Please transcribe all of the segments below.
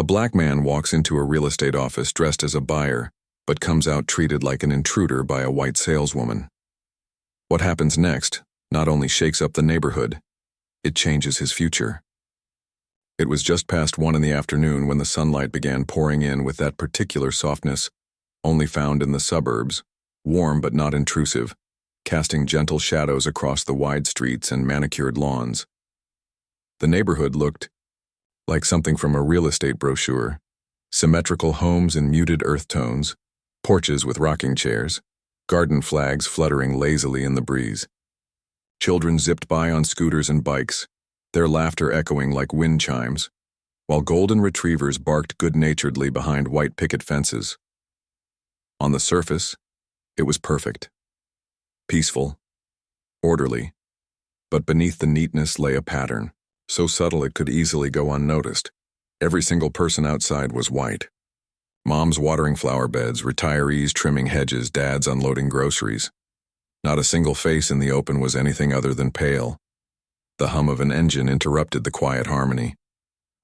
A black man walks into a real estate office dressed as a buyer, but comes out treated like an intruder by a white saleswoman. What happens next not only shakes up the neighborhood, it changes his future. It was just past 1 in the afternoon when the sunlight began pouring in with that particular softness only found in the suburbs, warm but not intrusive, casting gentle shadows across the wide streets and manicured lawns. The neighborhood looked like something from a real estate brochure: symmetrical homes in muted earth tones, porches with rocking chairs, garden flags fluttering lazily in the breeze. Children zipped by on scooters and bikes, their laughter echoing like wind chimes, while golden retrievers barked good-naturedly behind white picket fences. On the surface, it was perfect. Peaceful, orderly, but beneath the neatness lay a pattern, so subtle it could easily go unnoticed. Every single person outside was white. Moms watering flower beds, retirees trimming hedges, dads unloading groceries. Not a single face in the open was anything other than pale. The hum of an engine interrupted the quiet harmony.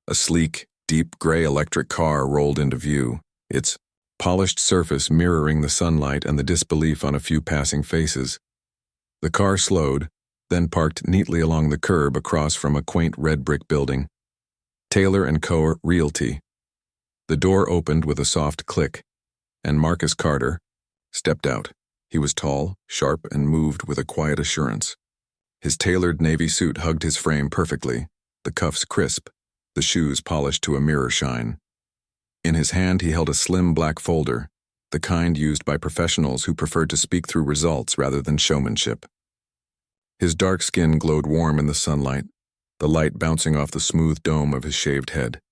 A sleek, deep gray electric car rolled into view, its polished surface mirroring the sunlight and the disbelief on a few passing faces. The car slowed, then parked neatly along the curb across from a quaint red brick building. Taylor & Co. Realty. The door opened with a soft click, and Marcus Carter stepped out. He was tall, sharp, and moved with a quiet assurance. His tailored navy suit hugged his frame perfectly, the cuffs crisp, the shoes polished to a mirror shine. In his hand he held a slim black folder, the kind used by professionals who preferred to speak through results rather than showmanship. His dark skin glowed warm in the sunlight, the light bouncing off the smooth dome of his shaved head.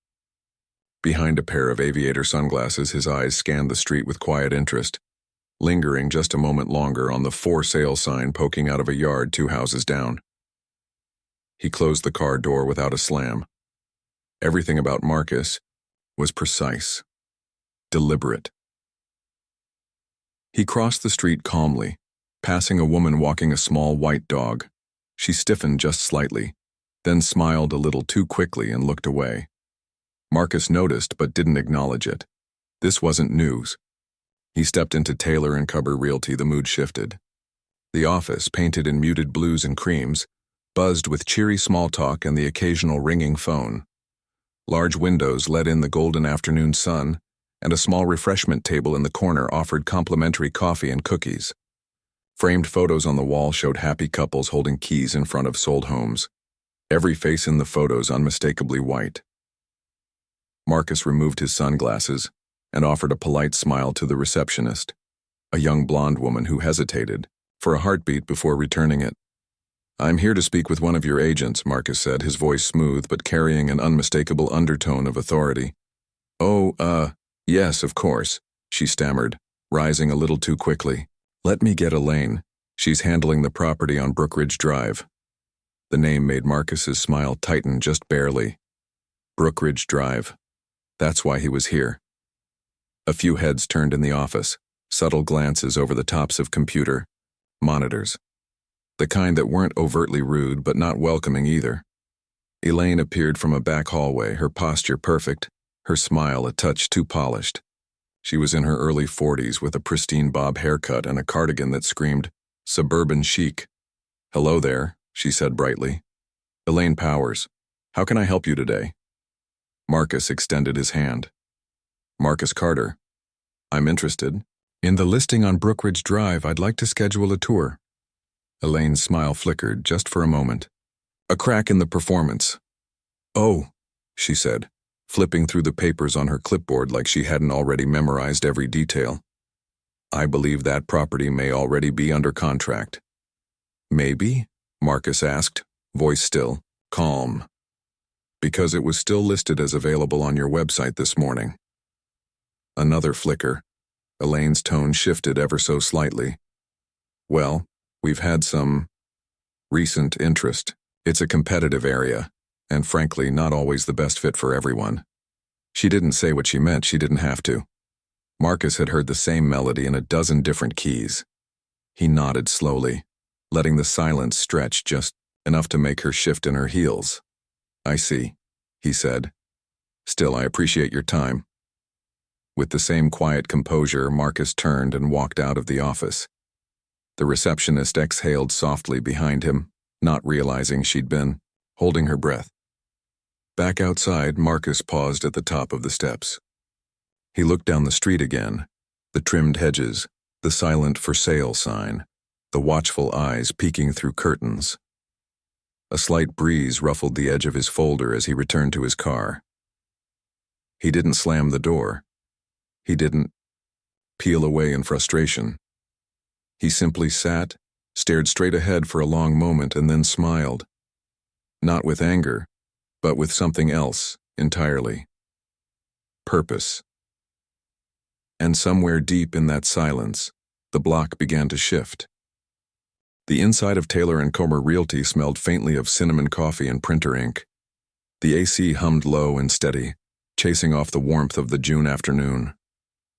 Behind a pair of aviator sunglasses, his eyes scanned the street with quiet interest, lingering just a moment longer on the for sale sign poking out of a yard 2 houses down. He closed the car door without a slam. Everything about Marcus was precise, deliberate. He crossed the street calmly, passing a woman walking a small white dog. She stiffened just slightly, then smiled a little too quickly and looked away. Marcus noticed but didn't acknowledge it. This wasn't news. He stepped into Taylor & Co. Realty. The mood shifted. The office, painted in muted blues and creams, buzzed with cheery small talk and the occasional ringing phone. Large windows let in the golden afternoon sun, and a small refreshment table in the corner offered complimentary coffee and cookies. Framed photos on the wall showed happy couples holding keys in front of sold homes. Every face in the photos unmistakably white. Marcus removed his sunglasses and offered a polite smile to the receptionist, a young blonde woman who hesitated for a heartbeat before returning it. "I'm here to speak with one of your agents," Marcus said, his voice smooth but carrying an unmistakable undertone of authority. "Oh, yes, of course," she stammered, rising a little too quickly. "Let me get Elaine. She's handling the property on Brookridge Drive." The name made Marcus's smile tighten just barely. Brookridge Drive. That's why he was here. A few heads turned in the office, subtle glances over the tops of computer monitors. The kind that weren't overtly rude but not welcoming either. Elaine appeared from a back hallway, her posture perfect, her smile a touch too polished. She was in her early 40s with a pristine bob haircut and a cardigan that screamed suburban chic. "Hello there," she said brightly. "Elaine Powers. How can I help you today?" Marcus extended his hand. "Marcus Carter. I'm interested. In the listing on Brookridge Drive, I'd like to schedule a tour." Elaine's smile flickered just for a moment. A crack in the performance. "Oh," she said, flipping through the papers on her clipboard like she hadn't already memorized every detail. "I believe that property may already be under contract." "Maybe?" Marcus asked, voice still, calm. "Because it was still listed as available on your website this morning." Another flicker. Elaine's tone shifted ever so slightly. "Well, we've had some recent interest. It's a competitive area, and frankly, not always the best fit for everyone." She didn't say what she meant. She didn't have to. Marcus had heard the same melody in a dozen different keys. He nodded slowly, letting the silence stretch just enough to make her shift in her heels. "I see," he said. Still, I appreciate your time." With the same quiet composure, Marcus turned and walked out of the office. The receptionist exhaled softly behind him, not realizing she'd been holding her breath. Back outside, Marcus paused at the top of the steps. He looked down the street again, the trimmed hedges, the silent "for sale" sign, the watchful eyes peeking through curtains. A slight breeze ruffled the edge of his folder as he returned to his car. He didn't slam the door. He didn't peel away in frustration. He simply sat, stared straight ahead for a long moment, and then smiled. Not with anger, but with something else entirely. Purpose. And somewhere deep in that silence, the block began to shift. The inside of Taylor & Comer Realty smelled faintly of cinnamon coffee and printer ink. The AC hummed low and steady, chasing off the warmth of the June afternoon.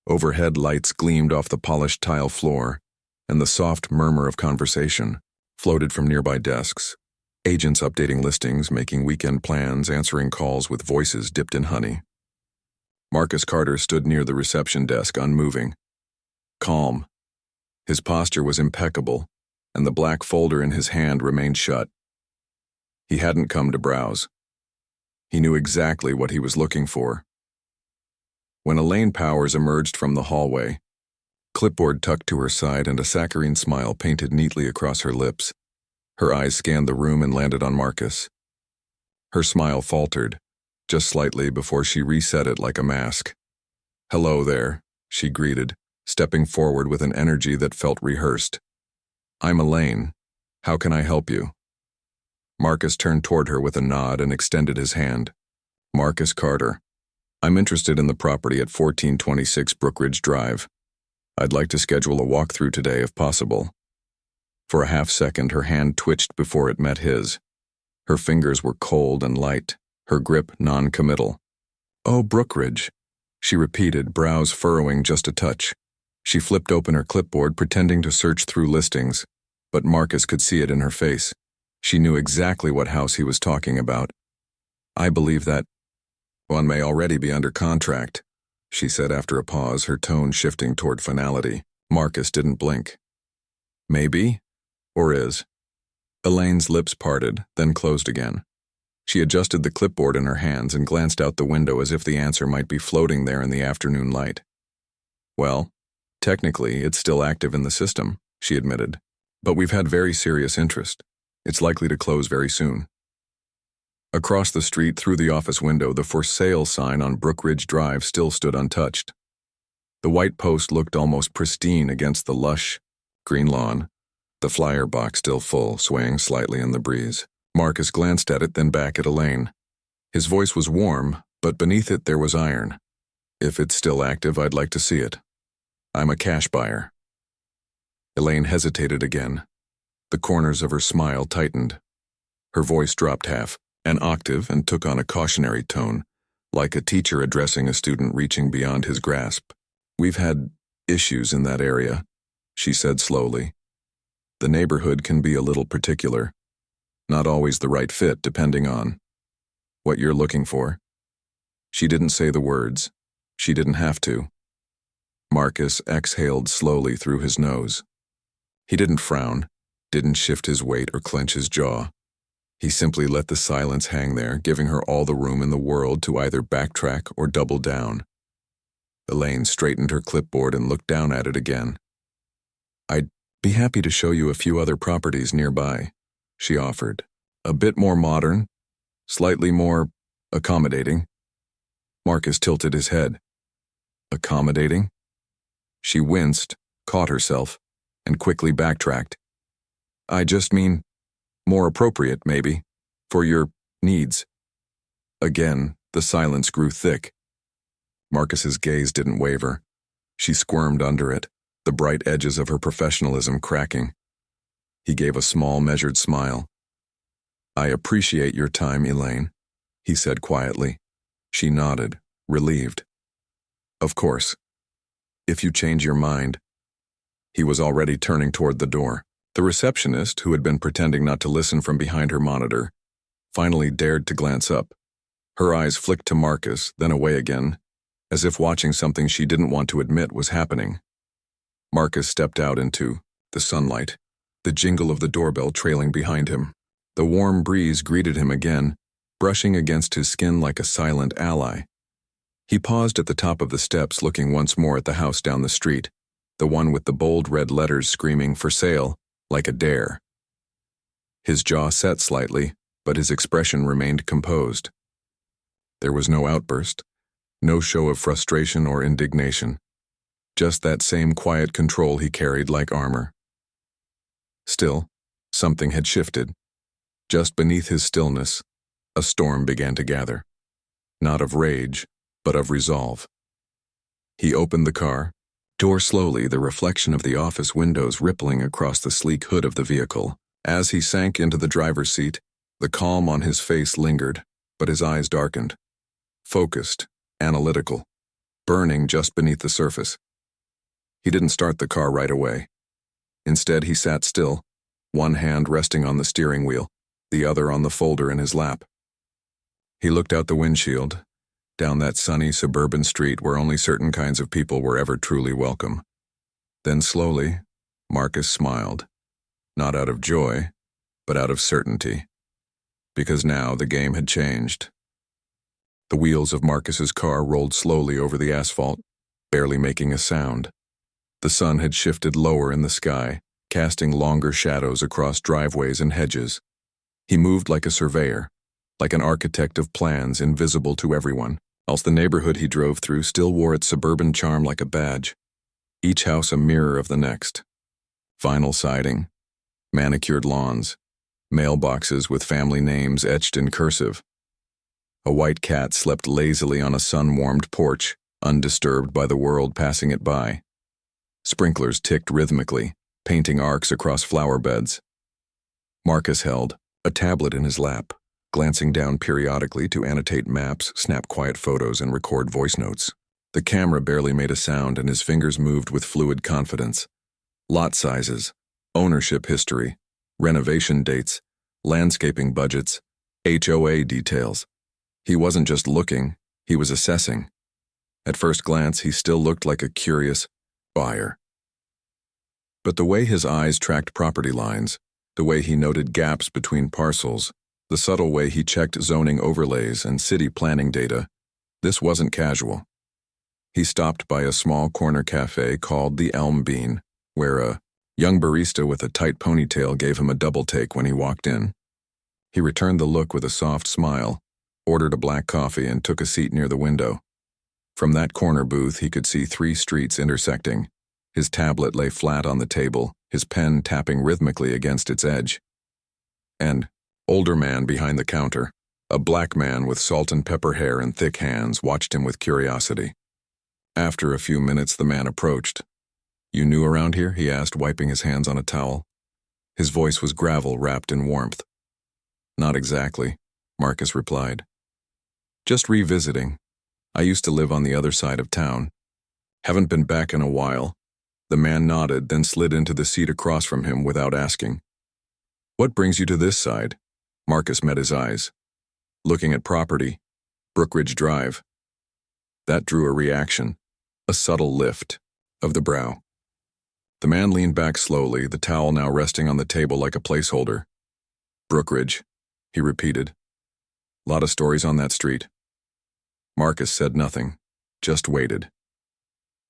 Overhead lights gleamed off the polished tile floor, and the soft murmur of conversation floated from nearby desks. Agents updating listings, making weekend plans, answering calls with voices dipped in honey. Marcus Carter stood near the reception desk, unmoving. Calm. His posture was impeccable, and the black folder in his hand remained shut. He hadn't come to browse. He knew exactly what he was looking for. When Elaine Powers emerged from the hallway, clipboard tucked to her side and a saccharine smile painted neatly across her lips, her eyes scanned the room and landed on Marcus. Her smile faltered, just slightly before she reset it like a mask. "Hello there," she greeted, stepping forward with an energy that felt rehearsed. "I'm Elaine. How can I help you?" Marcus turned toward her with a nod and extended his hand. "Marcus Carter. I'm interested in the property at 1426 Brookridge Drive. I'd like to schedule a walkthrough today if possible." For a half second, her hand twitched before it met his. Her fingers were cold and light, her grip non-committal. "Oh, Brookridge," she repeated, brows furrowing just a touch. She flipped open her clipboard, pretending to search through listings, but Marcus could see it in her face. She knew exactly what house he was talking about. "I believe that one may already be under contract," she said after a pause, her tone shifting toward finality. Marcus didn't blink. "Maybe? Or is?" Elaine's lips parted, then closed again. She adjusted the clipboard in her hands and glanced out the window as if the answer might be floating there in the afternoon light. "Well, technically, it's still active in the system," she admitted. "But we've had very serious interest. It's likely to close very soon." Across the street, through the office window, the "for sale" sign on Brookridge Drive still stood untouched. The white post looked almost pristine against the lush, green lawn, the flyer box still full, swaying slightly in the breeze. Marcus glanced at it, then back at Elaine. His voice was warm, but beneath it there was iron. "If it's still active, I'd like to see it. I'm a cash buyer." Elaine hesitated again. The corners of her smile tightened. Her voice dropped half an octave and took on a cautionary tone, like a teacher addressing a student reaching beyond his grasp. "We've had issues in that area," she said slowly. "The neighborhood can be a little particular. Not always the right fit depending on what you're looking for." She didn't say the words. She didn't have to. Marcus exhaled slowly through his nose. He didn't frown, didn't shift his weight or clench his jaw. He simply let the silence hang there, giving her all the room in the world to either backtrack or double down. Elaine straightened her clipboard and looked down at it again. "I'd be happy to show you a few other properties nearby," she offered. "A bit more modern, slightly more accommodating." Marcus tilted his head. "Accommodating?" She winced, caught herself, and quickly backtracked. "I just mean more appropriate, maybe, for your needs." Again, the silence grew thick. Marcus's gaze didn't waver. She squirmed under it, the bright edges of her professionalism cracking. He gave a small, measured smile. "I appreciate your time, Elaine," he said quietly. She nodded, relieved. "Of course. If you change your mind." He was already turning toward the door. The receptionist, who had been pretending not to listen from behind her monitor, finally dared to glance up. Her eyes flicked to Marcus, then away again, as if watching something she didn't want to admit was happening. Marcus stepped out into the sunlight, the jingle of the doorbell trailing behind him. The warm breeze greeted him again, brushing against his skin like a silent ally. He paused at the top of the steps, looking once more at the house down the street, the one with the bold red letters screaming "For sale," like a dare. His jaw set slightly, but his expression remained composed. There was no outburst, no show of frustration or indignation, just that same quiet control he carried like armor. Still, something had shifted. Just beneath his stillness, a storm began to gather. Not of rage, but of resolve. He opened the car, door slowly, the reflection of the office windows rippling across the sleek hood of the vehicle. As he sank into the driver's seat, the calm on his face lingered, but his eyes darkened. Focused, analytical, burning just beneath the surface. He didn't start the car right away. Instead, he sat still, one hand resting on the steering wheel, the other on the folder in his lap. He looked out the windshield, down that sunny suburban street where only certain kinds of people were ever truly welcome. Then slowly, Marcus smiled, not out of joy, but out of certainty, because now the game had changed. The wheels of Marcus's car rolled slowly over the asphalt, barely making a sound. The sun had shifted lower in the sky, casting longer shadows across driveways and hedges. He moved like a surveyor, like an architect of plans invisible to everyone, else the neighborhood he drove through still wore its suburban charm like a badge, each house a mirror of the next. Vinyl siding, manicured lawns, mailboxes with family names etched in cursive. A white cat slept lazily on a sun-warmed porch, undisturbed by the world passing it by. Sprinklers ticked rhythmically, painting arcs across flower beds. Marcus held a tablet in his lap, glancing down periodically to annotate maps, snap quiet photos, and record voice notes. The camera barely made a sound, and his fingers moved with fluid confidence. Lot sizes, ownership history, renovation dates, landscaping budgets, HOA details. He wasn't just looking, he was assessing. At first glance, he still looked like a curious buyer. But the way his eyes tracked property lines, the way he noted gaps between parcels, the subtle way he checked zoning overlays and city planning data, this wasn't casual. He stopped by a small corner cafe called the Elm Bean, where a young barista with a tight ponytail gave him a double take when he walked in. He returned the look with a soft smile, ordered a black coffee, and took a seat near the window. From that corner booth, he could see 3 streets intersecting. His tablet lay flat on the table, his pen tapping rhythmically against its edge. An older man behind the counter, a black man with salt and pepper hair and thick hands, watched him with curiosity. After a few minutes, the man approached. "You new around here?" he asked, wiping his hands on a towel. His voice was gravel wrapped in warmth. "Not exactly," Marcus replied. "Just revisiting. I used to live on the other side of town. Haven't been back in a while." The man nodded, then slid into the seat across from him without asking. "What brings you to this side?" Marcus met his eyes. "Looking at property. Brookridge Drive." That drew a reaction, a subtle lift of the brow. The man leaned back slowly, the towel now resting on the table like a placeholder. "Brookridge," he repeated. "Lot of stories on that street." Marcus said nothing, just waited.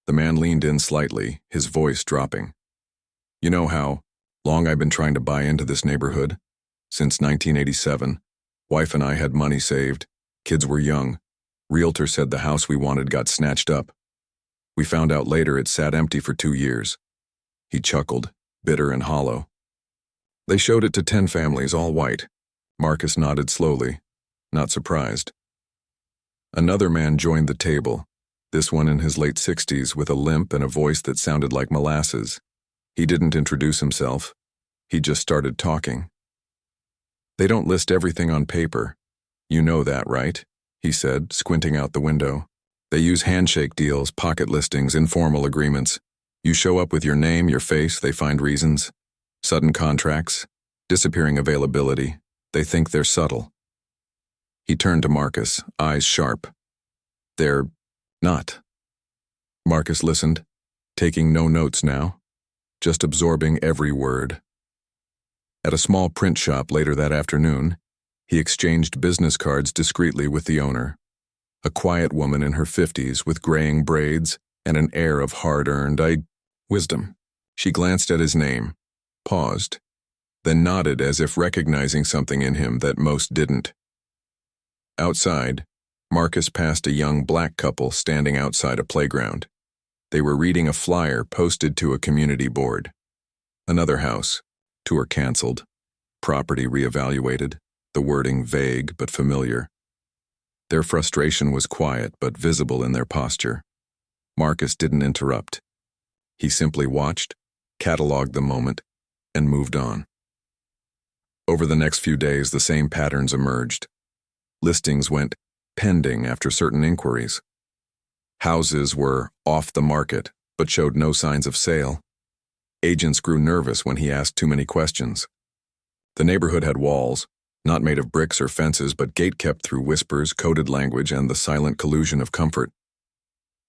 The man leaned in slightly, his voice dropping. "You know how long I've been trying to buy into this neighborhood? Since 1987. Wife and I had money saved. Kids were young. Realtor said the house we wanted got snatched up. We found out later it sat empty for 2 years. He chuckled, bitter and hollow. "They showed it to 10 families, all white." Marcus nodded slowly, not surprised. Another man joined the table, this one in his late 60s with a limp and a voice that sounded like molasses. He didn't introduce himself. He just started talking. "They don't list everything on paper. You know that, right?" he said, squinting out the window. "They use handshake deals, pocket listings, informal agreements. You show up with your name, your face, they find reasons. Sudden contracts, disappearing availability. They think they're subtle." He turned to Marcus, eyes sharp. "They're not." Marcus listened, taking no notes now, just absorbing every word. At a small print shop later that afternoon, he exchanged business cards discreetly with the owner, a quiet woman in her 50s with graying braids and an air of hard-earned wisdom. She glanced at his name, paused, then nodded as if recognizing something in him that most didn't. Outside, Marcus passed a young black couple standing outside a playground. They were reading a flyer posted to a community board. Another house, tour canceled, property reevaluated, the wording vague but familiar. Their frustration was quiet but visible in their posture. Marcus didn't interrupt. He simply watched, cataloged the moment, and moved on. Over the next few days, the same patterns emerged. Listings went pending after certain inquiries. Houses were off the market but showed no signs of sale. Agents grew nervous when he asked too many questions. The neighborhood had walls, not made of bricks or fences, but gate-kept through whispers, coded language, and the silent collusion of comfort.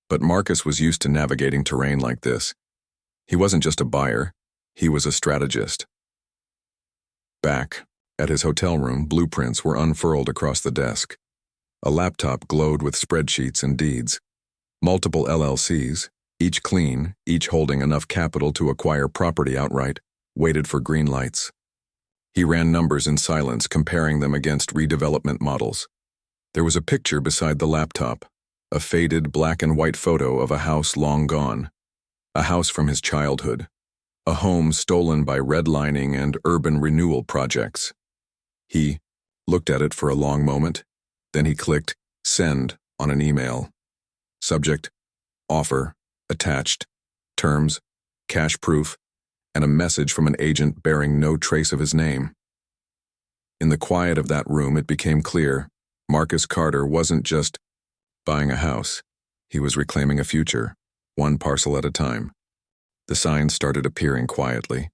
But Marcus was used to navigating terrain like this. He wasn't just a buyer, he was a strategist. Back at his hotel room, blueprints were unfurled across the desk. A laptop glowed with spreadsheets and deeds. Multiple LLCs, each clean, each holding enough capital to acquire property outright, waited for green lights. He ran numbers in silence, comparing them against redevelopment models. There was a picture beside the laptop, a faded black and white photo of a house long gone, a house from his childhood, a home stolen by redlining and urban renewal projects. He looked at it for a long moment, then he clicked send on an email. Subject, offer, attached, terms, cash proof, and a message from an agent bearing no trace of his name. In the quiet of that room, it became clear Marcus Carter wasn't just buying a house. He was reclaiming a future, one parcel at a time. The signs started appearing quietly.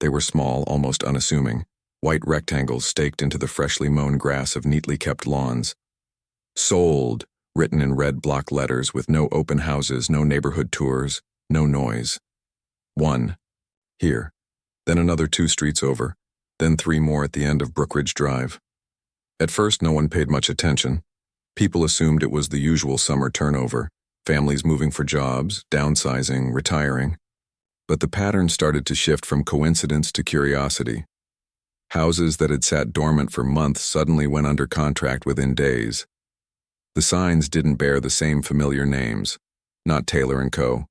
They were small, almost unassuming, white rectangles staked into the freshly mown grass of neatly kept lawns. Sold, written in red block letters with no open houses, no neighborhood tours, no noise. One, here, then another 2 streets over, then 3 more at the end of Brookridge Drive. At first, no one paid much attention. People assumed it was the usual summer turnover, families moving for jobs, downsizing, retiring. But the pattern started to shift from coincidence to curiosity. Houses that had sat dormant for months suddenly went under contract within days. The signs didn't bear the same familiar names, not Taylor & Co.,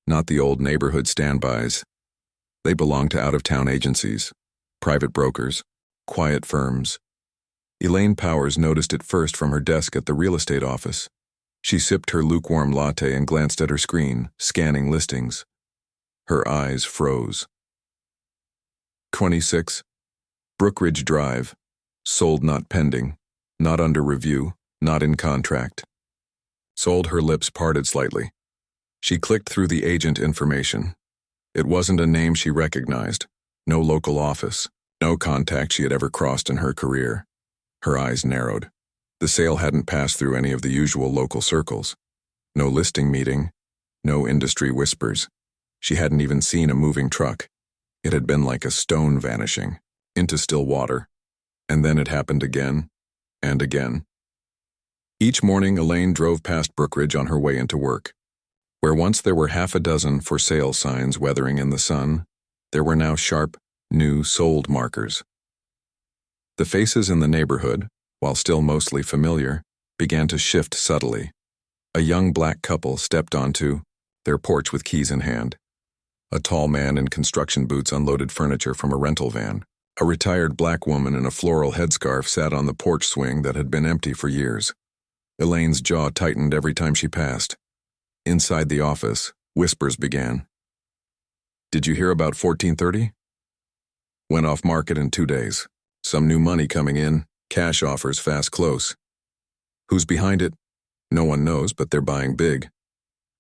not the old neighborhood standbys. They belonged to out-of-town agencies, private brokers, quiet firms. Elaine Powers noticed it first from her desk at the real estate office. She sipped her lukewarm latte and glanced at her screen, scanning listings. Her eyes froze. 26. Brookridge Drive. Sold not pending, not under review, not in contract. Sold. Her lips parted slightly. She clicked through the agent information. It wasn't a name she recognized, no local office, no contact she had ever crossed in her career. Her eyes narrowed. The sale hadn't passed through any of the usual local circles. No listing meeting, no industry whispers. She hadn't even seen a moving truck. It had been like a stone vanishing into still water. And then it happened again and again. Each morning, Elaine drove past Brookridge on her way into work. Where once there were half a dozen for sale signs weathering in the sun, there were now sharp, new sold markers. The faces in the neighborhood, while still mostly familiar, began to shift subtly. A young black couple stepped onto their porch with keys in hand. A tall man in construction boots unloaded furniture from a rental van. A retired black woman in a floral headscarf sat on the porch swing that had been empty for years. Elaine's jaw tightened every time she passed. Inside the office, whispers began. "Did you hear about 1430? Went off market in 2 days. Some new money coming in, cash offers fast close. Who's behind it? No one knows, but they're buying big."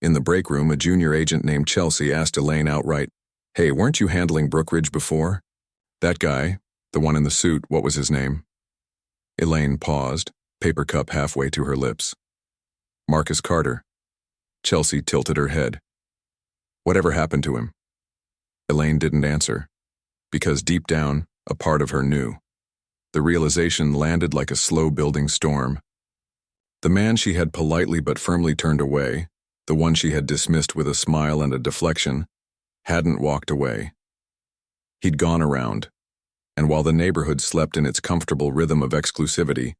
In the break room, a junior agent named Chelsea asked Elaine outright, "Hey, weren't you handling Brookridge before?" "That guy, the one in the suit, what was his name?" Elaine paused, paper cup halfway to her lips. Marcus Carter. Chelsea tilted her head. Whatever happened to him? Elaine didn't answer, because deep down, a part of her knew. The realization landed like a slow-building storm. The man she had politely but firmly turned away, the one she had dismissed with a smile and a deflection, hadn't walked away. He'd gone around, and while the neighborhood slept in its comfortable rhythm of exclusivity,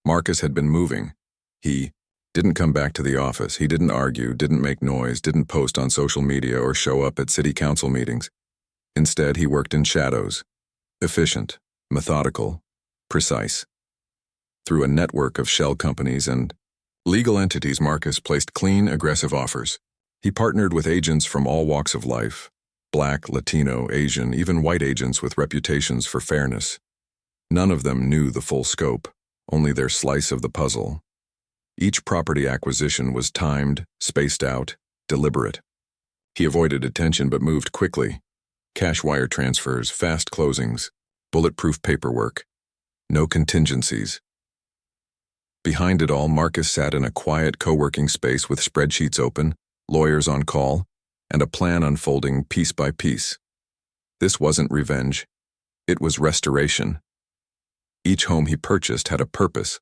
Marcus had been moving. He didn't come back to the office, he didn't argue, didn't make noise, didn't post on social media or show up at city council meetings. Instead, he worked in shadows, efficient, methodical, precise. Through a network of shell companies and legal entities, Marcus placed clean, aggressive offers. He partnered with agents from all walks of life, Black, Latino, Asian, even white agents with reputations for fairness. None of them knew the full scope, only their slice of the puzzle. Each property acquisition was timed, spaced out, deliberate. He avoided attention but moved quickly. Cash wire transfers, fast closings, bulletproof paperwork. No contingencies. Behind it all, Marcus sat in a quiet co-working space with spreadsheets open, lawyers on call, and a plan unfolding piece by piece. This wasn't revenge. It was restoration. Each home he purchased had a purpose.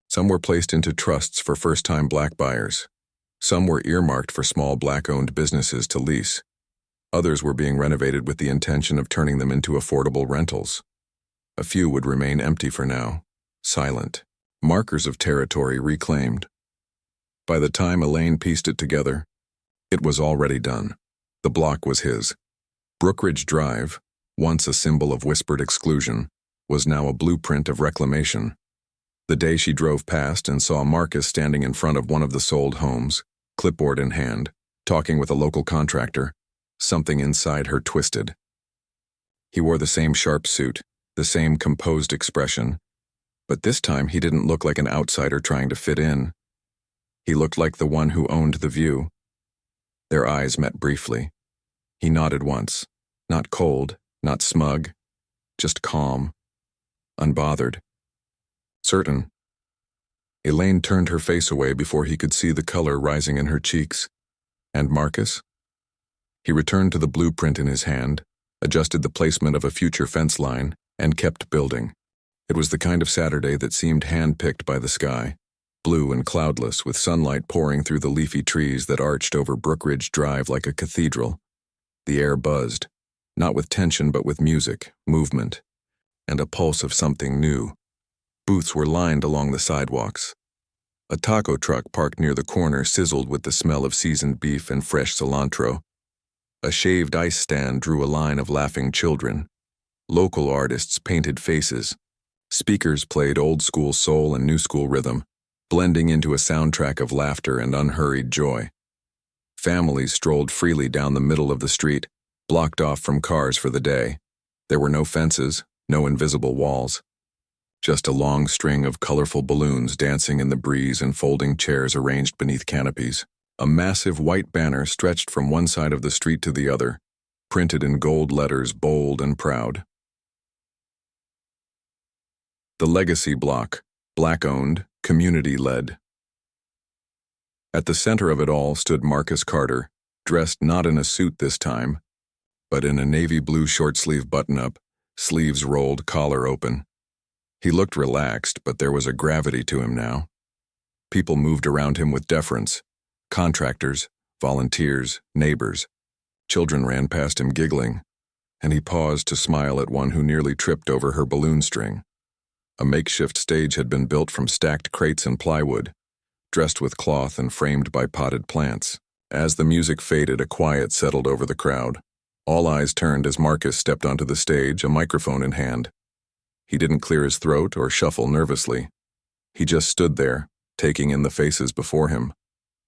Some were placed into trusts for first-time Black buyers. Some were earmarked for small Black-owned businesses to lease. Others were being renovated with the intention of turning them into affordable rentals. A few would remain empty for now, silent, markers of territory reclaimed. By the time Elaine pieced it together, it was already done. The block was his. Brookridge Drive, once a symbol of whispered exclusion, was now a blueprint of reclamation. The day she drove past and saw Marcus standing in front of one of the sold homes, clipboard in hand, talking with a local contractor, something inside her twisted. He wore the same sharp suit, the same composed expression, but this time he didn't look like an outsider trying to fit in. He looked like the one who owned the view. Their eyes met briefly. He nodded once, not cold, not smug, just calm, unbothered, certain. Elaine turned her face away before he could see the color rising in her cheeks. And Marcus? He returned to the blueprint in his hand, adjusted the placement of a future fence line, and kept building. It was the kind of Saturday that seemed hand-picked by the sky, blue and cloudless, with sunlight pouring through the leafy trees that arched over Brookridge Drive like a cathedral. The air buzzed, not with tension but with music, movement, and a pulse of something new. Booths were lined along the sidewalks. A taco truck parked near the corner sizzled with the smell of seasoned beef and fresh cilantro. A shaved ice stand drew a line of laughing children. Local artists painted faces. Speakers played old-school soul and new-school rhythm, blending into a soundtrack of laughter and unhurried joy. Families strolled freely down the middle of the street, blocked off from cars for the day. There were no fences, no invisible walls. Just a long string of colorful balloons dancing in the breeze and folding chairs arranged beneath canopies. A massive white banner stretched from one side of the street to the other, printed in gold letters bold and proud. The Legacy Block, Black-owned, community-led. At the center of it all stood Marcus Carter, dressed not in a suit this time, but in a navy blue short-sleeve button-up, sleeves rolled, collar open. He looked relaxed, but there was a gravity to him now. People moved around him with deference. Contractors, volunteers, neighbors. Children ran past him giggling, and he paused to smile at one who nearly tripped over her balloon string. A makeshift stage had been built from stacked crates and plywood, dressed with cloth and framed by potted plants. As the music faded, a quiet settled over the crowd. All eyes turned as Marcus stepped onto the stage, a microphone in hand. He didn't clear his throat or shuffle nervously. He just stood there, taking in the faces before him.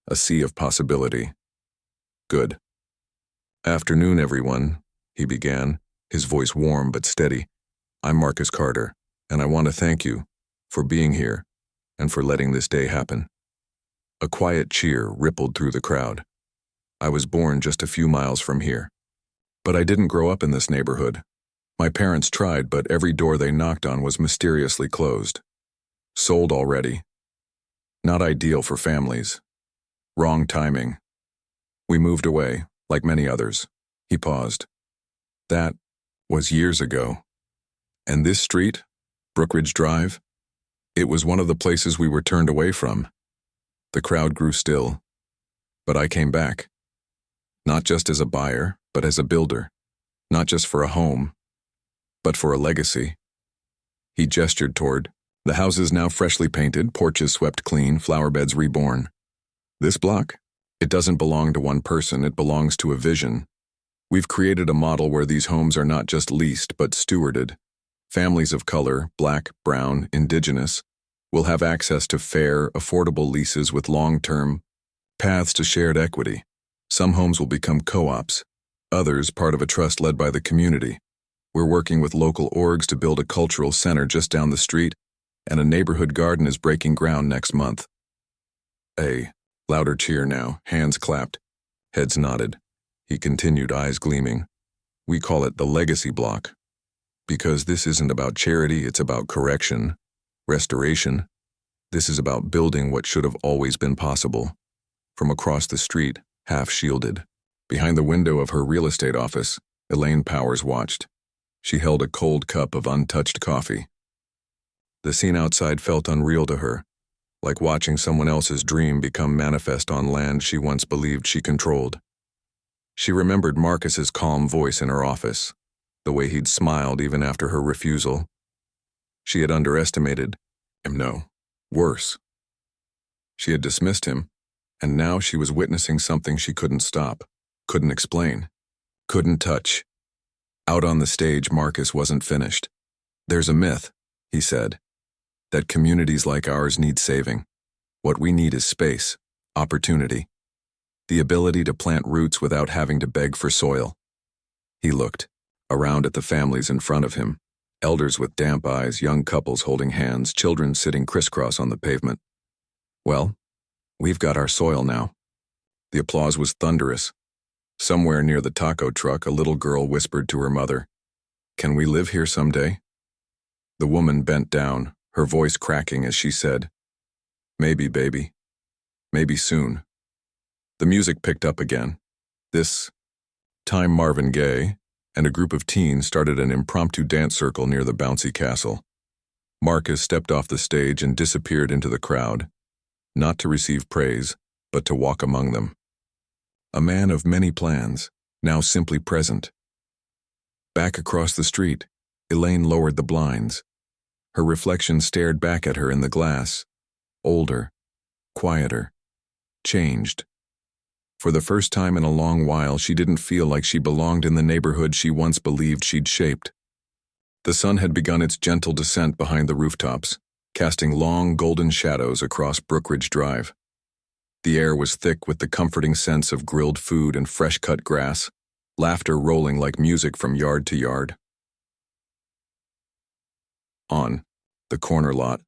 A sea of possibility. Good. Afternoon, everyone, he began, his voice warm but steady. I'm Marcus Carter, and I want to thank you for being here and for letting this day happen. A quiet cheer rippled through the crowd. I was born just a few miles from here. But I didn't grow up in this neighborhood. My parents tried, but every door they knocked on was mysteriously closed. Sold already. Not ideal for families. Wrong timing. We moved away, like many others. He paused. That was years ago. And this street, Brookridge Drive, it was one of the places we were turned away from. The crowd grew still. But I came back. Not just as a buyer, but as a builder. Not just for a home, but for a legacy. He gestured toward the houses now freshly painted, porches swept clean, flower beds reborn. This block? It doesn't belong to one person, it belongs to a vision. We've created a model where these homes are not just leased, but stewarded. Families of color, black, brown, indigenous, will have access to fair, affordable leases with long-term paths to shared equity. Some homes will become co-ops, others part of a trust led by the community. We're working with local orgs to build a cultural center just down the street, and a neighborhood garden is breaking ground next month. A louder cheer now, hands clapped, heads nodded. He continued, eyes gleaming. We call it the legacy block. Because this isn't about charity, it's about correction, restoration. This is about building what should have always been possible. From across the street, half shielded, behind the window of her real estate office, Elaine Powers watched. She held a cold cup of untouched coffee. The scene outside felt unreal to her, like watching someone else's dream become manifest on land she once believed she controlled. She remembered Marcus's calm voice in her office, the way he'd smiled even after her refusal. She had underestimated him, no, worse. She had dismissed him, and now she was witnessing something she couldn't stop, couldn't explain, couldn't touch. Out on the stage, Marcus wasn't finished. There's a myth, he said, that communities like ours need saving. What we need is space, opportunity, the ability to plant roots without having to beg for soil. He looked around at the families in front of him, elders with damp eyes, young couples holding hands, children sitting crisscross on the pavement. Well, we've got our soil now. The applause was thunderous. Somewhere near the taco truck, a little girl whispered to her mother, "Can we live here someday?" The woman bent down, her voice cracking as she said, "Maybe, baby. Maybe soon." The music picked up again. This time Marvin Gaye and a group of teens started an impromptu dance circle near the bouncy castle. Marcus stepped off the stage and disappeared into the crowd, not to receive praise, but to walk among them. A man of many plans, now simply present. Back across the street, Elaine lowered the blinds. Her reflection stared back at her in the glass, older, quieter, changed. For the first time in a long while, she didn't feel like she belonged in the neighborhood she once believed she'd shaped. The sun had begun its gentle descent behind the rooftops, casting long golden shadows across Brookridge Drive. The air was thick with the comforting sense of grilled food and fresh-cut grass, laughter rolling like music from yard to yard. On the corner lot,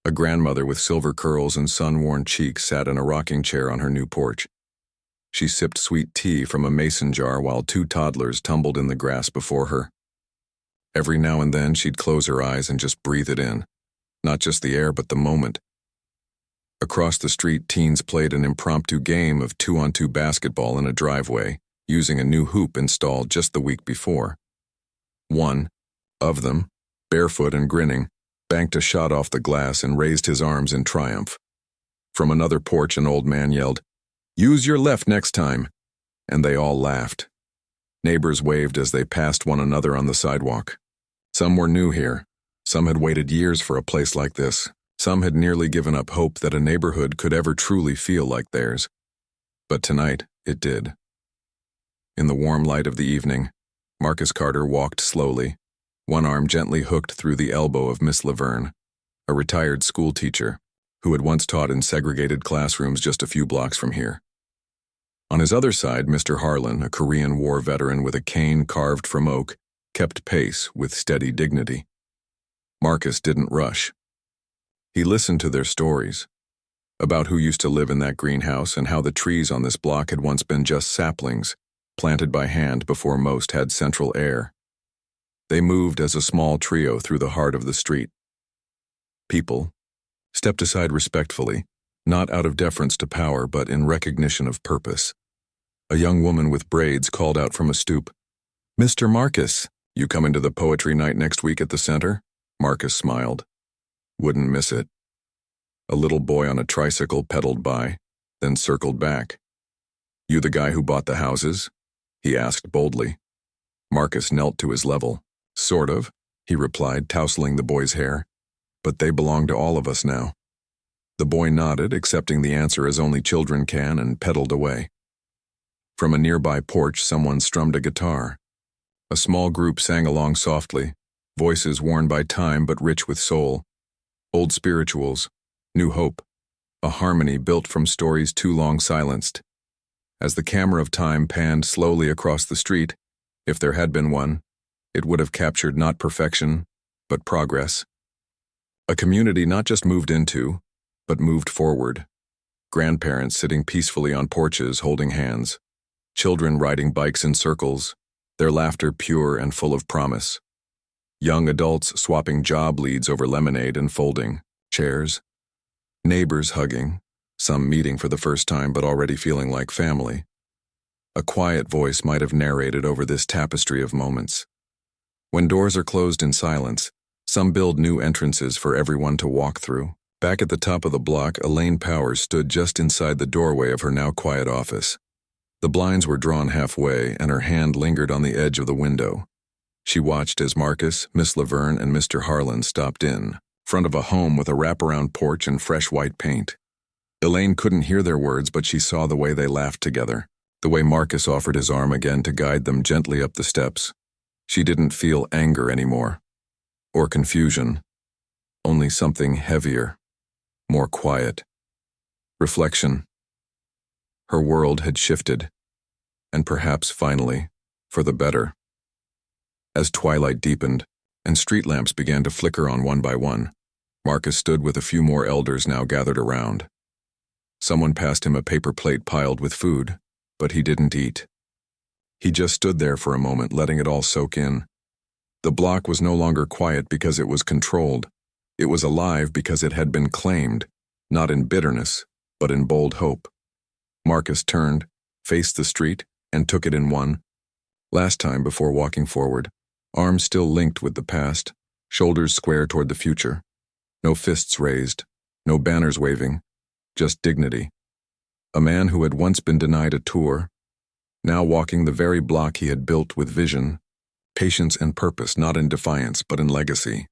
a grandmother with silver curls and sun-worn cheeks sat in a rocking chair on her new porch. She sipped sweet tea from a mason jar while two toddlers tumbled in the grass before her. Every now and then she'd close her eyes and just breathe it in, not just the air but the moment. Across the street, teens played an impromptu game of 2-on-2 basketball in a driveway, using a new hoop installed just the week before. One of them, barefoot and grinning, banked a shot off the glass and raised his arms in triumph. From another porch, an old man yelled, "Use your left next time," and they all laughed. Neighbors waved as they passed one another on the sidewalk. Some were new here. Some had waited years for a place like this. Some had nearly given up hope that a neighborhood could ever truly feel like theirs. But tonight, it did. In the warm light of the evening, Marcus Carter walked slowly, one arm gently hooked through the elbow of Miss Laverne, a retired school teacher who had once taught in segregated classrooms just a few blocks from here. On his other side, Mr. Harlan, a Korean War veteran with a cane carved from oak, kept pace with steady dignity. Marcus didn't rush. He listened to their stories, about who used to live in that greenhouse and how the trees on this block had once been just saplings, planted by hand before most had central air. They moved as a small trio through the heart of the street. People, stepped aside respectfully, not out of deference to power but in recognition of purpose. A young woman with braids called out from a stoop, "Mr. Marcus, you coming to the poetry night next week at the center?" Marcus smiled. "Wouldn't miss it." A little boy on a tricycle pedaled by, then circled back. "You the guy who bought the houses?" he asked boldly. Marcus knelt to his level. "Sort of," he replied, tousling the boy's hair. "But they belong to all of us now." The boy nodded, accepting the answer as only children can, and pedaled away. From a nearby porch, someone strummed a guitar. A small group sang along softly, voices worn by time but rich with soul. Old spirituals, new hope, a harmony built from stories too long silenced. As the camera of time panned slowly across the street, if there had been one, it would have captured not perfection, but progress. A community not just moved into, but moved forward. Grandparents sitting peacefully on porches holding hands. Children riding bikes in circles, their laughter pure and full of promise. Young adults swapping job leads over lemonade and folding chairs. Neighbors hugging, some meeting for the first time but already feeling like family. A quiet voice might have narrated over this tapestry of moments. When doors are closed in silence, some build new entrances for everyone to walk through. Back at the top of the block, Elaine Powers stood just inside the doorway of her now quiet office. The blinds were drawn halfway, and her hand lingered on the edge of the window. She watched as Marcus, Miss Laverne, and Mr. Harlan stopped in, front of a home with a wraparound porch and fresh white paint. Elaine couldn't hear their words, but she saw the way they laughed together, the way Marcus offered his arm again to guide them gently up the steps. She didn't feel anger anymore, or confusion, only something heavier, more quiet. Reflection. Her world had shifted, and perhaps finally, for the better. As twilight deepened, and street lamps began to flicker on one by one, Marcus stood with a few more elders now gathered around. Someone passed him a paper plate piled with food, but he didn't eat. He just stood there for a moment, letting it all soak in. The block was no longer quiet because it was controlled. It was alive because it had been claimed, not in bitterness, but in bold hope. Marcus turned, faced the street, and took it in one. Last time before walking forward, arms still linked with the past, shoulders square toward the future. No fists raised, no banners waving, just dignity. A man who had once been denied a tour, now walking the very block he had built with vision, patience and purpose, not in defiance but in legacy.